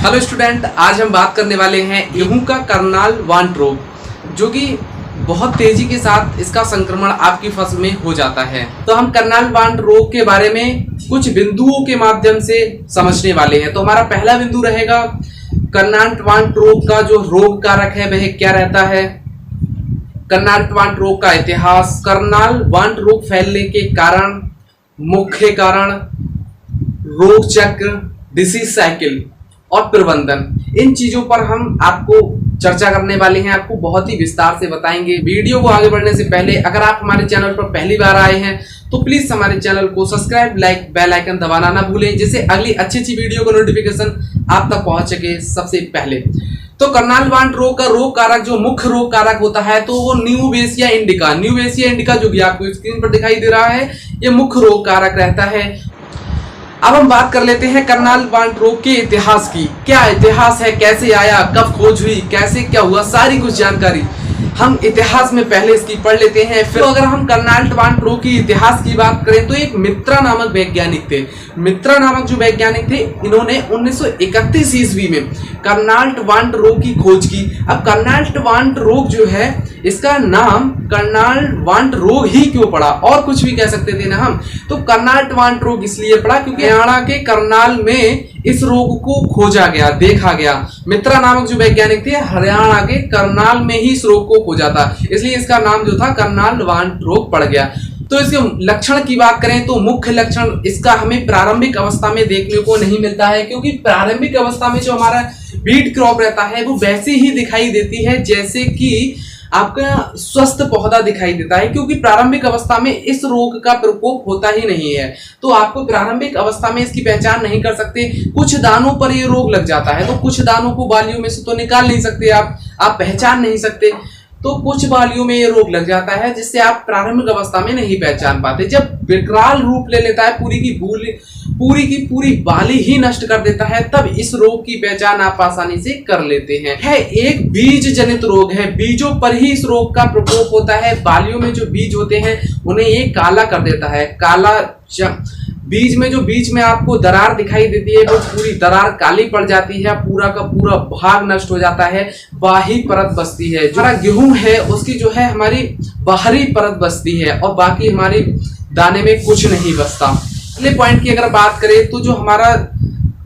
Hello student, आज हम बात करने वाले हैं गेहूं का करनाल वांट रोग, जो कि बहुत तेजी के साथ इसका संक्रमण आपकी फसल में हो जाता है। तो हम करनाल वांट रोग के बारे में कुछ बिंदुओं के माध्यम से समझने वाले हैं। तो हमारा पहला बिंदु रहेगा करनाल वांट रोग का जो रोग कारक है वह क्या रहता है। करनाल वांट रोग का इतिहास, करनाल वांट रोग फैलने के कारण, मुख्य कारण, रोग चक्र, डिसीज साइकिल और प्रबंधन, इन चीजों पर हम आपको चर्चा करने वाले हैं। आपको बहुत ही विस्तार से बताएंगे। वीडियो को आगे बढ़ने से पहले अगर आप हमारे चैनल पर पहली बार आए हैं तो प्लीज हमारे चैनल को सब्सक्राइब, लाइक, बेल आइकन दबाना ना भूलें, जिससे अगली अच्छी वीडियो का नोटिफिकेशन आप तक पहुंच सके सबसे पहले। तो करनाल वांट रोग का रोग कारक, जो मुख्य रोग कारक होता है, तो वो न्यूवेसिया इंडिका जो भी आपको स्क्रीन पर दिखाई दे रहा है, ये मुख्य रोग कारक रहता है। अब हम बात कर लेते हैं करनाल वांट रोग के इतिहास की। क्या इतिहास है, कैसे आया, कब खोज हुई, कैसे क्या हुआ, सारी कुछ जानकारी हम इतिहास में पहले इसकी पढ़ लेते हैं। फिर अगर हम करनाल वांट रोग की इतिहास की बात करें तो एक मित्रा नामक वैज्ञानिक थे। मित्रा नामक जो वैज्ञानिक थे, इन्होंने 1931 ईस्वी में करनाल वांट रोग की खोज की। अब करनाल वांट रोग जो है, इसका नाम करनाल वांट रोग ही क्यों पड़ा, और कुछ भी कह सकते थे ना हम। तो करनाल वांट रोग इसलिए पड़ा क्योंकि हरियाणा के करनाल में इस रोग को खोजा गया, देखा गया। मित्रा नामक जो वैज्ञानिक थे, हरियाणा के करनाल में ही इस रोग को खोजा था, इसलिए इसका नाम जो था करनाल वांट रोग पड़ गया। तो इसके लक्षण की बात करें तो मुख्य लक्षण इसका हमें प्रारंभिक अवस्था में देखने को नहीं मिलता है, क्योंकि प्रारंभिक अवस्था में जो हमारा बीट क्रॉप रहता है वो वैसे ही दिखाई देती है जैसे कि आपका स्वस्थ पौधा दिखाई देता है, क्योंकि प्रारंभिक अवस्था में इस रोग का प्रकोप होता ही नहीं है। तो आपको प्रारंभिक अवस्था में इसकी पहचान नहीं कर सकते। कुछ दानों पर ये रोग लग जाता है, तो कुछ दानों को बालियों में से तो निकाल नहीं सकते आप पहचान नहीं सकते। तो कुछ बालियों में ये रोग लग जाता है, जिससे आप प्रारंभिक अवस्था में नहीं पहचान पाते। जब विकराल रूप ले लेता है, पूरी की पूरी बाली ही नष्ट कर देता है, तब इस रोग की पहचान आप आसानी से कर लेते हैं। है एक बीज जनित रोग है, बीजों पर ही इस रोग का प्रकोप होता है। बालियों में जो बीज होते हैं उन्हें ये काला कर देता है। काला बीज में जो बीच में आपको दरार दिखाई देती है, वो पूरी दरार काली पड़ जाती है, पूरा का पूरा भाग नष्ट हो जाता है, बाही परत बचती है। जो गेहूं है उसकी जो है हमारी बाहरी परत बचती है, और बाकी हमारी दाने में कुछ नहीं बचता। अगले पॉइंट की अगर बात करें तो जो हमारा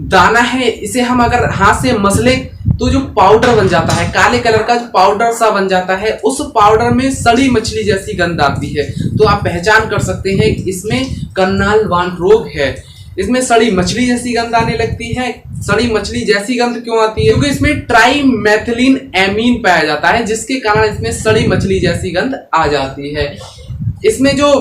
दाना है, इसे हम अगर हाथ से मसले तो जो पाउडर बन जाता है, काले कलर का जो पाउडर सा बन जाता है, उस पाउडर में सड़ी मछली जैसी गंध आती है। तो आप पहचान कर सकते हैं इसमें करनाल वांट रोग है। इसमें सड़ी मछली जैसी गंध आने लगती है। सड़ी मछली जैसी गंध क्यों आती है? क्योंकि इसमें ट्राइमेथिलीन एमीन पाया जाता है, जिसके कारण इसमें सड़ी मछली जैसी गंध आ जाती है। इसमें जो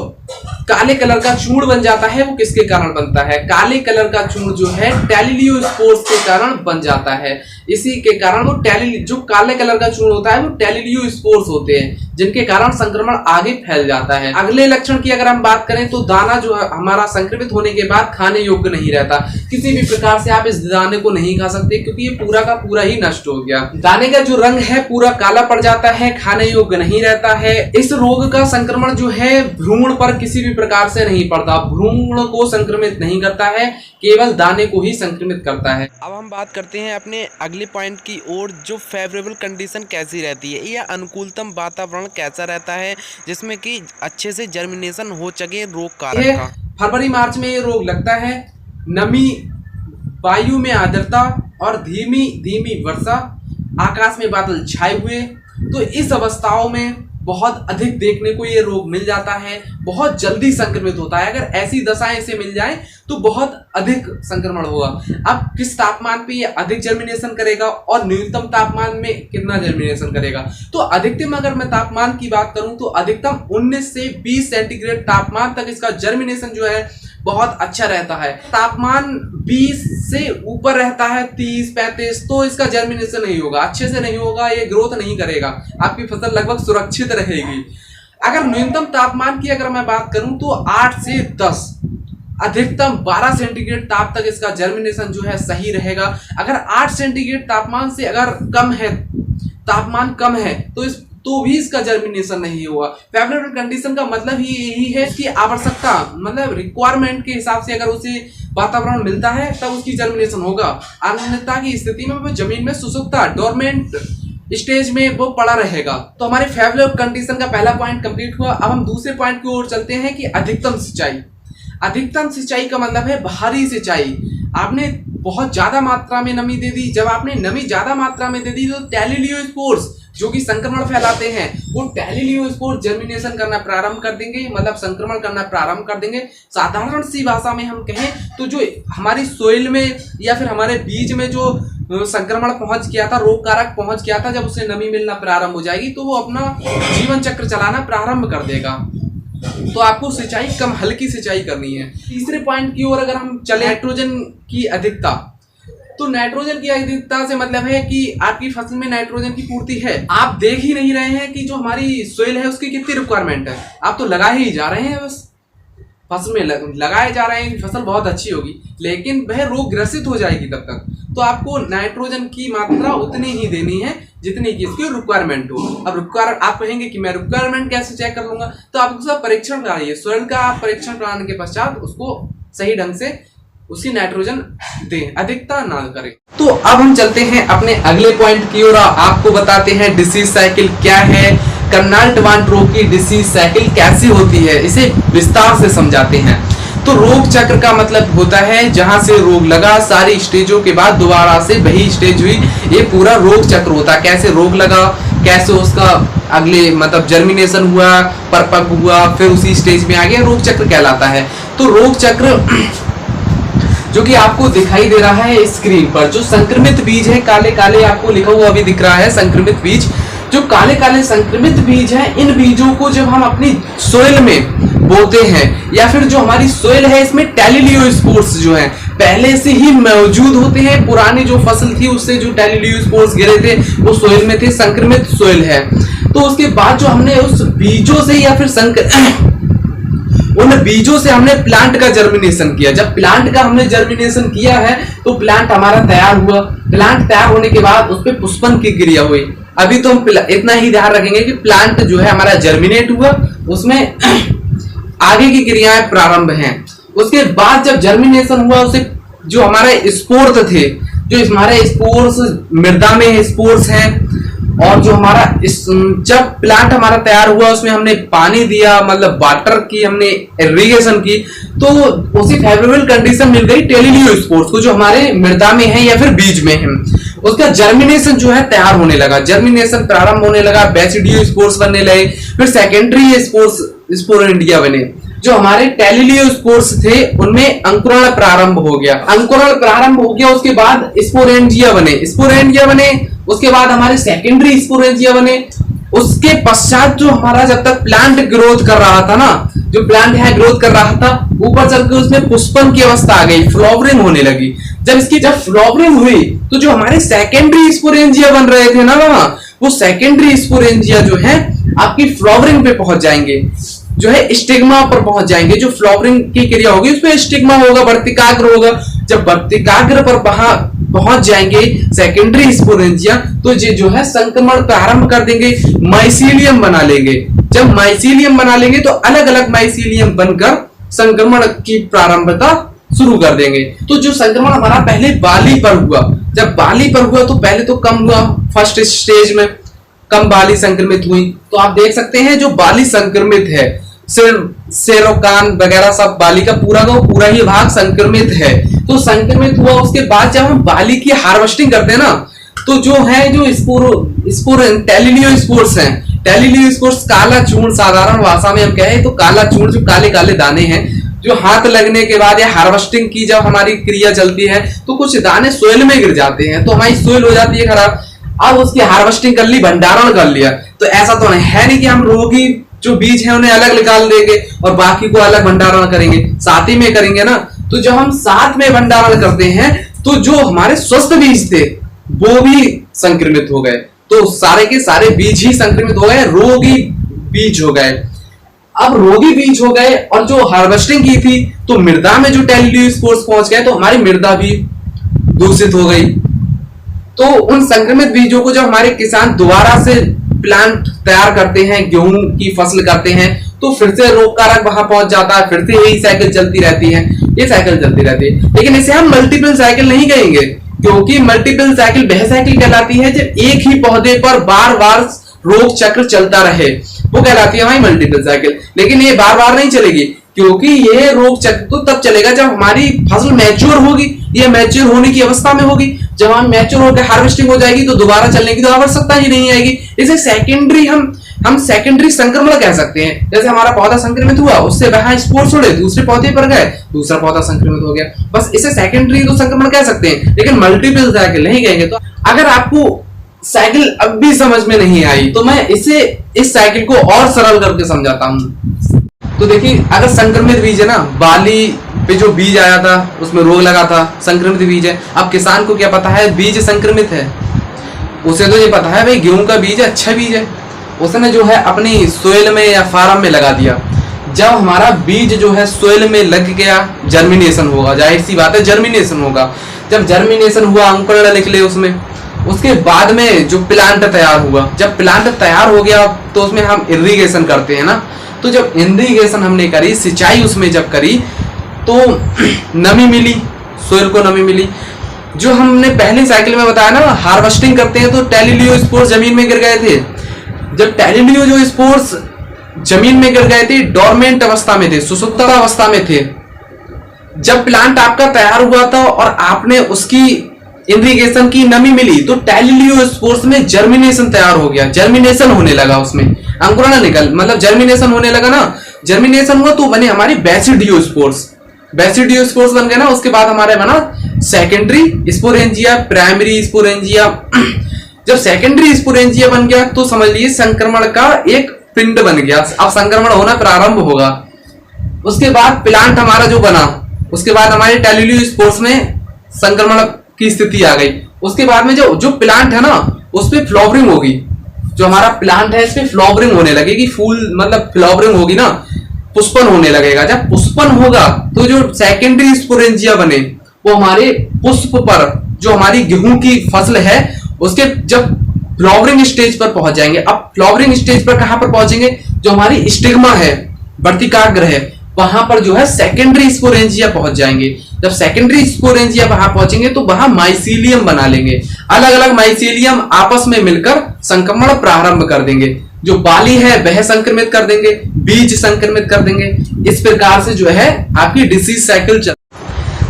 काले कलर का चूर्ण बन जाता है, वो किसके कारण बनता है? काले कलर का चूर्ण जो है टेलिलियोस्पोर्स के कारण बन जाता है। इसी के कारण वो जो काले कलर का चूर्ण होता है वो टेलिलियोस्पोर्स होते हैं, जिनके कारण संक्रमण आगे फैल जाता है। अगले लक्षण की अगर हम बात करें तो दाना जो है हमारा संक्रमित होने के बाद खाने योग्य नहीं रहता। किसी भी प्रकार से आप इस दाने को नहीं खा सकते, क्योंकि ये पूरा का पूरा ही नष्ट हो गया। दाने का जो रंग है पूरा काला पड़ जाता है, खाने योग्य नहीं रहता है। इस रोग का संक्रमण जो है भ्रूण पर किसी भी प्रकार से नहीं पड़ता, भ्रूण को संक्रमित नहीं करता है, केवल दाने को ही संक्रमित करता है। अब हम बात करते हैं अपने अगले पॉइंट की ओर, जो फेवरेबल कंडीशन कैसी रहती है, या अनुकूलतम वातावरण कैसा रहता है जिसमें कि अच्छे से जर्मिनेशन हो सके रोग कारक का। फरवरी मार्च में ये रोग लगता है। नमी, वायु में आर्द्रता और धीमी धीमी वर्षा, आकाश में बादल छाए हुए, तो इस अवस्थाओं में बहुत अधिक देखने को ये रोग मिल जाता है। बहुत जल्दी संक्रमित होता है। अगर ऐसी दशाएं इसे मिल जाए तो बहुत अधिक संक्रमण होगा। अब किस तापमान पे ये अधिक जर्मिनेशन करेगा और न्यूनतम तापमान में कितना जर्मिनेशन करेगा? तो अधिकतम अगर मैं तापमान की बात करूं तो अधिकतम 19 से 20 सेंटीग्रेड तापमान तक इसका जर्मिनेशन जो है बहुत अच्छा रहता है। तापमान 20 से ऊपर रहता है, 30-35, तो इसका जर्मिनेशन नहीं होगा, अच्छे से नहीं होगा, ये ग्रोथ नहीं करेगा, आपकी फसल लगभग सुरक्षित रहेगी। अगर न्यूनतम तापमान की अगर मैं बात करूं तो 8 से 10, अधिकतम 12 सेंटीग्रेड ताप तक इसका जर्मिनेशन जो है सही रहेगा। अगर 8 सेंटीग्रेड तापमान से अगर कम है, तापमान कम है, तो भी इसका जर्मिनेशन नहीं हुआ। फेवरेबल कंडीशन का मतलब ही यही है कि आवश्यकता मतलब रिक्वायरमेंट के हिसाब से अगर उसे वातावरण मिलता है तब उसकी जर्मिनेशन होगा, अन्यथा की स्थिति में वो जमीन में सुसुप्ता डोरमेंट स्टेज में वो पड़ा रहेगा। तो हमारे फेवरेबल कंडीशन का पहला पॉइंट कंप्लीट हुआ। अब हम दूसरे पॉइंट की ओर चलते हैं कि अधिकतम सिंचाई। अधिकतम सिंचाई का मतलब है भारी सिंचाई। आपने बहुत ज्यादा मात्रा में नमी दे दी, जब आपने नमी ज्यादा मात्रा में दे दी तो टैलिलियोस्पोर्स जो कि संक्रमण फैलाते हैं वो टैलिलियोस्पोर्स जर्मिनेशन करना प्रारंभ कर देंगे, मतलब संक्रमण करना प्रारंभ कर देंगे। साधारण सी भाषा में हम कहें तो जो हमारी सोइल में या फिर हमारे बीज में जो संक्रमण पहुंच गया था, रोग कारक पहुंच गया था, जब उसे नमी मिलना प्रारंभ हो जाएगी तो वो अपना जीवन चक्र चलाना प्रारंभ कर देगा। तो आपको सिंचाई कम हल्की सिंचाई करनी है। तीसरे पॉइंट की ओर अगर हम चले, नाइट्रोजन की अधिकता। तो नाइट्रोजन की अधिकता से मतलब है कि आपकी फसल में नाइट्रोजन की पूर्ति है। आप देख ही नहीं रहे हैं कि जो हमारी सोइल है उसकी कितनी रिक्वायरमेंट है, आप तो लगा ही जा रहे हैं, बस फसल में लगाए जा रहे हैं कि फसल बहुत अच्छी होगी, लेकिन वह रोग ग्रसित हो जाएगी तब तक। तो आपको नाइट्रोजन की मात्रा उतनी ही देनी है जितनी की इसकी रिक्वायरमेंट हो। अब रिक्वायरमेंट आप कहेंगे कि मैं रिक्वायरमेंट कैसे चेक कर लूंगा, तो आप उसका परीक्षण कराइए। सोइल का परीक्षण कराने के पश्चात उसको सही ढंग से उसकी नाइट्रोजन दें, अधिकता ना करें। तो अब हम चलते हैं अपने अगले पॉइंट की ओर। आपको बताते हैं डिसीज साइकिल क्या है, कर्नाल वांट रोग की डिसीज साइकिल कैसी होती है, इसे विस्तार से समझाते हैं। तो रोग चक्र का मतलब होता है जहां से रोग लगा, सारी स्टेजों के बाद दोबारा से वही स्टेज हुई, ये पूरा रोग चक्र होता है। कैसे रोग लगा, कैसे उसका अगले मतलब जर्मिनेशन हुआ, परिपक्व हुआ, फिर उसी स्टेज में आ गया, रोग चक्र कहलाता है। तो रोग चक्र जो कि आपको दिखाई दे रहा है स्क्रीन पर, जो संक्रमित बीज है, काले काले आपको लिखा हुआ अभी दिख रहा है संक्रमित बीज। जो काले काले संक्रमित बीज हैं, इन बीजों को जब हम अपनी सोइल में बोते हैं या फिर जो हमारी सोइल है इसमें टैलिलियोस्पोर्स जो है पहले से ही मौजूद होते हैं, पुरानी जो फसल थी उससे जो टैलिलियोस्पोर्स गिरे थे वो सोइल में थे, संक्रमित सोइल है। तो उसके बाद जो हमने उस बीजों से या फिर उन बीजों से हमने प्लांट का जर्मिनेशन किया। जब प्लांट का हमने जर्मिनेशन किया है तो प्लांट हमारा तैयार हुआ। प्लांट तैयार होने के बाद उस पर पुष्पन की क्रिया हुई। अभी तो हम इतना ही ध्यान रखेंगे कि प्लांट जो है हमारा जर्मिनेट हुआ, उसमें आगे की क्रियाएं प्रारंभ हैं। उसके बाद जब जर्मिनेशन हुआ उसे जो हमारे स्पोर्स थे, जो हमारे स्पोर्स मृदा में स्पोर्स हैं, और जो हमारा जब प्लांट हमारा तैयार हुआ उसमें हमने पानी दिया, मतलब वाटर की हमने इरिगेशन की, तो उसी फेवरेबल कंडीशन मिल गई टैलिलियोस्पोर्स को जो हमारे मृदा में है या फिर बीज में है। उसका जर्मिनेशन जो है तैयार होने लगा, जर्मिनेशन प्रारंभ होने लगा, बेसिडियोस्पोर्स बनने लगे, फिर सेकेंडरी स्पोरेंडिया बने। जो हमारे टैलिलियोस्पोर्स थे उनमें अंकुरण प्रारंभ हो गया, अंकुरण प्रारंभ हो गया, उसके बाद स्पोरेंजिया बने, स्पोरेंजिया बने, उसके बाद हमारे सेकेंडरी स्पोरेंजिया बने। उसके पश्चात जो हमारा जब तक प्लांट ग्रोथ कर रहा था ना, जो प्लांट है ग्रोथ कर रहा था, ऊपर चलकर उसमें पुष्पन की अवस्था आ गई, फ्लावरिंग होने लगी। जब फ्लावरिंग हुई तो जो हमारे सेकेंडरी स्पोरेंजिया बन रहे थे ना वहां, वो सेकेंडरी स्पोरेंजिया जो है आपकी फ्लावरिंग पे पहुंच जाएंगे, जो है स्टिग्मा पर पहुंच जाएंगे। जो फ्लावरिंग की क्रिया होगी उसमें स्टिग्मा होगा, वर्तिकाग्र होगा। जब वर्तिकाग्र पर पहुंच जाएंगे सेकेंडरी स्पोरेंजिया तो ये जो है संक्रमण प्रारंभ कर देंगे, माइसीलियम बना लेंगे। जब माइसीलियम बना लेंगे तो अलग अलग माइसीलियम बनकर संक्रमण की प्रारंभता शुरू कर देंगे। तो जो संक्रमण हमारा पहले बाली पर हुआ, जब बाली पर हुआ तो पहले तो कम हुआ, फर्स्ट स्टेज में कम बाली संक्रमित हुई। तो आप देख सकते हैं जो बाली संक्रमित है, सेरोकान वगैरह सब बाली का पूरा ही भाग संक्रमित है। तो संक्रमित हुआ, उसके बाद जब हम बाली की हार्वेस्टिंग करते हैं ना, तो जो है जो टैलिलियोस्पोर्स हैं, टैलिलियोस्पोर्स काला चूर्ण, साधारण भाषा में हम कहें तो काला चूर्ण, जो काले काले दाने हैं, जो हाथ लगने के बाद या हार्वेस्टिंग की जब हमारी क्रिया चलती है तो कुछ दाने सोइल में गिर जाते हैं, तो हमारी सोइल हो जाती है खराब। अब उसकी हार्वेस्टिंग कर ली, भंडारण कर लिया, तो ऐसा तो है नहीं कि हम रोगी जो बीज है उन्हें अलग निकाल देंगे और बाकी को अलग भंडारण करेंगे, साथ ही में करेंगे ना। तो जब हम साथ में भंडारण करते हैं तो जो हमारे स्वस्थ बीज थे वो भी संक्रमित हो गए, तो सारे के सारे बीज ही संक्रमित हो गए, रोगी बीज हो गए। अब रोगी बीज हो गए और जो हार्वेस्टिंग की थी तो मृदा में जो टैलिलियोस्पोर्स पहुंच गए, तो हमारी मृदा भी दूषित हो गई। तो उन संक्रमित बीजों को जब हमारे किसान दोबारा से प्लांट तैयार करते हैं, गेहूं की फसल करते हैं, तो फिर से रोग कारक वहां पहुंच जाता है, फिर से यही साइकिल चलती रहती है, ये साइकिल चलती रहती है। लेकिन इसे हम मल्टीपल साइकिल नहीं कहेंगे, क्योंकि मल्टीपल साइकिल वह साइकिल कहलाती है जब एक ही पौधे पर बार बार रोग चक्र चलता रहे, वो कहलाती है हमारी मल्टीपल साइकिल। लेकिन ये बार बार नहीं चलेगी, क्योंकि ये रोग चक्र तो तब चलेगा जब हमारी फसल मैच्योर होगी, ये मैच्योर होने की अवस्था में होगी। जब हम मैच्योर होकर हार्वेस्टिंग हो जाएगी तो दोबारा चलने की तो आवश्यकता ही नहीं आएगी। इसे सेकेंडरी हम सेकेंडरी संक्रमण कह सकते हैं। जैसे हमारा पौधा संक्रमित हुआ, उससे वहां स्पोर्स उड़े, दूसरे पौधे पर गए, दूसरा पौधा संक्रमित हो गया, बस इसे सेकेंडरी तो संक्रमण कह सकते हैं, लेकिन मल्टीपल साइकिल नहीं कहेंगे। तो अगर आपको साइकिल अब भी समझ में नहीं आई तो मैं इस साइकिल को और सरल करके समझाता हूं। तो देखिए, अगर संक्रमित बीज है ना, बाली पे जो बीज आया था उसमें रोग लगा था, संक्रमित बीज है। अब किसान को क्या पता है बीज संक्रमित है, उसे तो ये पता है भाई गेहूं का बीज है, अच्छा बीज है, उसने जो है अपनी सोइल में या फार्म में लगा दिया। जब हमारा बीज जो है सोइल में लग गया, जर्मिनेशन होगा, जाहिर सी बात है जर्मिनेशन होगा। जब जर्मिनेशन हुआ, अंकुरण निकले उसमें, उसके बाद में जो प्लांट तैयार हुआ, जब प्लांट तैयार हो गया तो उसमें हम इरिगेशन करते हैं ना, तो जब इरिगेशन हमने करी, सिंचाई उसमें जब करी तो नमी मिली, सोइल को नमी मिली। जो हमने पहली साइकिल में बताया ना, हार्वेस्टिंग करते हैं तो टेलिलियो स्पोर्स जमीन में गिर गए थे। जब टेलिलियो जो स्पोर्स जमीन में गिर गए थे, डोरमेंट अवस्था में थे, सुसुप्त अवस्था में थे। जब प्लांट आपका तैयार हुआ था और आपने उसकी इरिगेशन की, नमी मिली, तो टेलिलियो स्पोर्स में जर्मिनेशन तैयार हो गया, जर्मिनेशन होने लगा, उसमें अंकुरण निकल, मतलब जर्मिनेशन होने लगा ना। जर्मिनेशन हुआ तो बने हमारी बेसिडियो स्पोर्स, बेसिडियो स्पोर्स बन गए ना। उसके बाद हमारे बना सेकेंडरी स्पोरेंजिया, प्राइमरी स्पोरेंजिया। जब सेकेंडरी स्पोरेंजिया बन गया तो समझ लीजिए संक्रमण का एक पिंड बन गया, अब संक्रमण होना प्रारंभ होगा। उसके बाद प्लांट हमारा जो बना, उसके बाद हमारे टेलिलियो स्पोर्स में संक्रमण की स्थिति आ गई। उसके बाद में जो प्लांट है ना, उस पे फ्लावरिंग होगी, जो हमारा प्लांट है इस पे फ्लावरिंग होने लगेगी, फूल मतलब फ्लावरिंग होगी ना, पुष्पन होने लगेगा। जब पुष्पन होगा तो जो सेकेंडरी स्पोरेंजिया बने वो हमारे पुष्प पर, जो हमारी गेहूं की फसल है उसके जब फ्लावरिंग स्टेज पर पहुंच जाएंगे। अब फ्लावरिंग स्टेज पर कहां पर पहुंचेंगे, जो हमारी स्टिग्मा है, वर्तिकाग्र है, वहां पर जो है सेकेंडरी स्पोरेंजिया पहुंच जाएंगे। जब सेकेंडरी स्पोरेंजिया वहां पहुंचेंगे तो वहां माइसीलियम बना लेंगे, अलग अलग माइसीलियम आपस में मिलकर संक्रमण प्रारंभ कर देंगे। जो बाली है वह संक्रमित कर देंगे, बीज संक्रमित कर देंगे। इस प्रकार से जो है आपकी डिसीज साइकिल चल।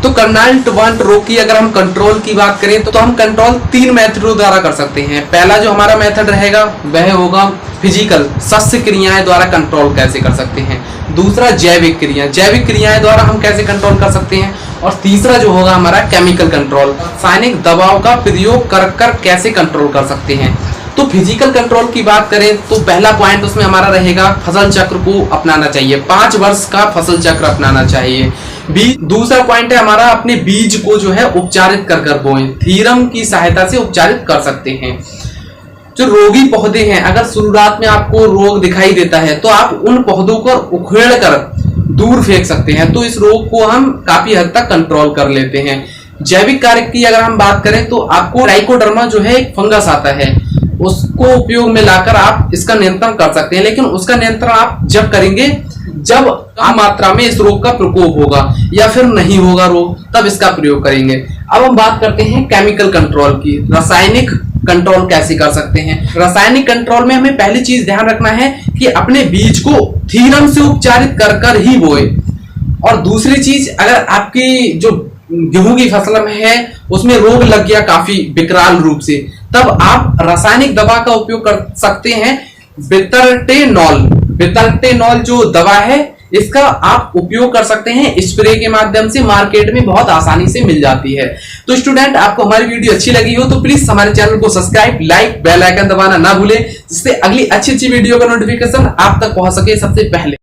तो कर्नाल वांट रोग की अगर हम कंट्रोल की बात करें तो हम कंट्रोल 3 मेथडों द्वारा कर सकते हैं। पहला जो हमारा मेथड रहेगा वह होगा फिजिकल, सस्य क्रियाएं द्वारा कंट्रोल कैसे कर सकते हैं। दूसरा जैविक क्रिया, जैविक क्रियाएं द्वारा हम कैसे कंट्रोल कर सकते हैं। और तीसरा जो होगा हमारा केमिकल कंट्रोल, रासायनिक दबाव का प्रयोग कर कैसे कंट्रोल कर सकते हैं। तो फिजिकल कंट्रोल की बात करें तो पहला पॉइंट उसमें हमारा रहेगा फसल चक्र को अपनाना चाहिए, 5 वर्ष का फसल चक्र अपनाना चाहिए। दूसरा पॉइंट है हमारा अपने बीज को जो है उपचारित कर बोएं, थीरम की सहायता से उपचारित कर सकते हैं। जो रोगी पौधे हैं, अगर शुरुआत में आपको रोग दिखाई देता है तो आप उन पौधों को उखेड़ कर दूर फेंक सकते हैं, तो इस रोग को हम काफी हद तक कंट्रोल कर लेते हैं। जैविक कार्य की अगर हम बात करें तो आपको ट्राइकोडर्मा जो है एक फंगस आता है, उसको उपयोग में लाकर आप इसका नियंत्रण कर सकते हैं। लेकिन उसका नियंत्रण आप जब करेंगे जब कम मात्रा में इस रोग का प्रकोप होगा या फिर नहीं होगा रोग, तब इसका प्रयोग करेंगे। अब हम बात करते हैं केमिकल कंट्रोल की, रासायनिक कंट्रोल कैसे कर सकते हैं। रासायनिक कंट्रोल में हमें पहली चीज ध्यान रखना है कि अपने बीज को थीरम से उपचारित कर ही बोए। और दूसरी चीज, अगर आपकी जो गेहूं की फसल में है उसमें रोग लग गया काफी विकराल रूप से, तब आप रासायनिक दवा का उपयोग कर सकते हैं। बितरटेनॉल जो दवा है इसका आप उपयोग कर सकते हैं स्प्रे के माध्यम से, मार्केट में बहुत आसानी से मिल जाती है। तो स्टूडेंट, आपको हमारी वीडियो अच्छी लगी हो तो प्लीज हमारे चैनल को सब्सक्राइब, लाइक, बेल आइकन दबाना ना भूलें, जिससे अगली अच्छी वीडियो का नोटिफिकेशन आप तक पहुंच सके सबसे पहले।